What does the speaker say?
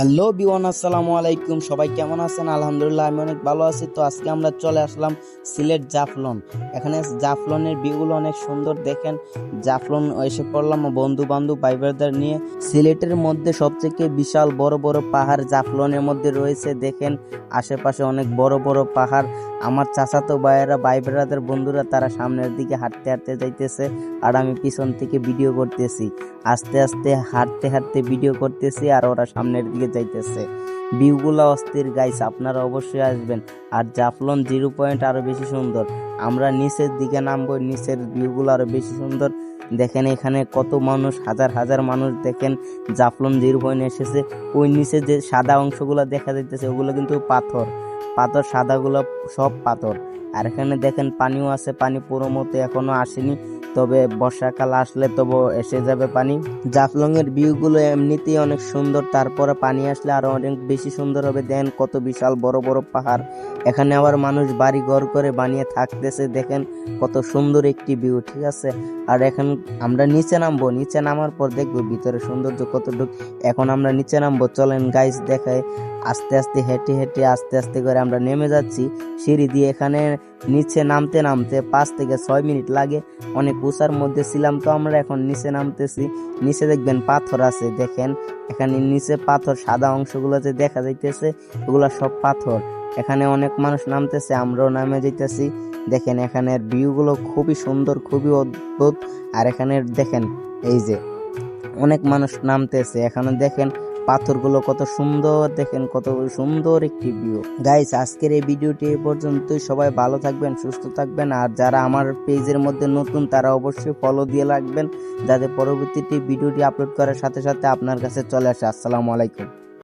Hello বিওয়ান, আসসালামু আলাইকুম। সবাই কেমন আছেন? আলহামদুলিল্লাহ আমি অনেক ভালো আছি। তো আজকে আমরা চলে আসলাম সিলেট জাফলং। এখানে জাফলনের ভিউগুলো অনেক সুন্দর। দেখেন, জাফলন এসে পড়লাম বন্ধু বান্ধব ভাই ব্রাদার নিয়ে। সিলেটের মধ্যে সবথেকে বিশাল বড় বড় পাহাড় জাফলনের মধ্যে রয়েছে। দেখেন আশেপাশে অনেক বড় বড় পাহাড়। আমার চাচাতো ভাইয়েরা ভাই ব্রাদার বন্ধুরা তারা সামনের দিকে হাঁটতে হাঁটতে যাইতেছে, আর আমি পিছন থেকে ভিডিও করতেছি। আস্তে আস্তে হাঁটতে হাঁটতে ভিডিও করতেছি আর ওরা সামনের দিকে যাইতেছে। ভিউগুলো অস্থির গাইস, আপনারা অবশ্যই আসবেন। আর জাফলন 0 পয়েন্ট আরো বেশি সুন্দর। আমরা নিচের দিকে নামবো, নিচের ভিউগুলো আরো বেশি সুন্দর। দেখেন এখানে কত মানুষ, হাজার হাজার মানুষ। দেখেন জাফলন 0 পয়েন্ট এসেছে। ওই নিচে যে সাদা অংশগুলো দেখা যাইতেছে ওগুলো কিন্তু পাথর, পাথর সাদাগুলো সব পাথর। আর এখানে দেখেন পানিও আছে, পানি পুরো মতো এখনো আসেনি, তবে বর্ষাকাল আসলে তবু এসে যাবে পানি। জাফলং এর ভিউ গুলো এমনিতেই অনেক সুন্দর, তারপরে পানি আসলে আরো অনেক বেশি সুন্দর হবে। দেখেন কত বিশাল বড় বড় পাহাড়। এখানে আবার মানুষ বাড়ি ঘর করে বানিয়ে থাকতেছে। দেখেন কত সুন্দর একটি ভিউ, ঠিক আছে। আর এখন আমরা নিচে নামবো, নিচে নামার পর দেখবো ভিতরে সৌন্দর্য কতটুকু। এখন আমরা নিচে নামবো, চলেন গাইস দেখায়। আস্তে আস্তে হেঁটে হেঁটে আস্তে আস্তে করে আমরা নেমে যাচ্ছি সিঁড়ি দিয়ে। এখানে নিচে নামতে নামতে 5 থেকে 6 মিনিট লাগে। অনেক উঁচার মধ্যে ছিলাম তো আমরা, এখন নিচে নামতেছি। নিচে দেখবেন পাথর আছে। দেখেন এখানে নিচে পাথর, সাদা অংশগুলো যে দেখা যাইতেছে ওগুলা সব পাথর। এখানে অনেক মানুষ নামতেছে, আমরাও নামে যাইতেছি। দেখেন এখানের ভিউগুলো খুবই সুন্দর, খুবই অদ্ভুত। আর এখানে দেখেন এই যে অনেক মানুষ নামতেছে। এখানে দেখেন পাথরগুলো কত সুন্দর, দেখেন কত সুন্দর একটি ভিউ। গাইস আজকের এই ভিডিওটি এই পর্যন্তই। সবাই ভালো থাকবেন, সুস্থ থাকবেন। আর যারা আমার পেজের মধ্যে নতুন তারা অবশ্যই ফলো দিয়ে রাখবেন, যাতে পরবর্তীতে ভিডিওটি আপলোড করার সাথে সাথে আপনার কাছে চলে আসে। আসসালামু আলাইকুম।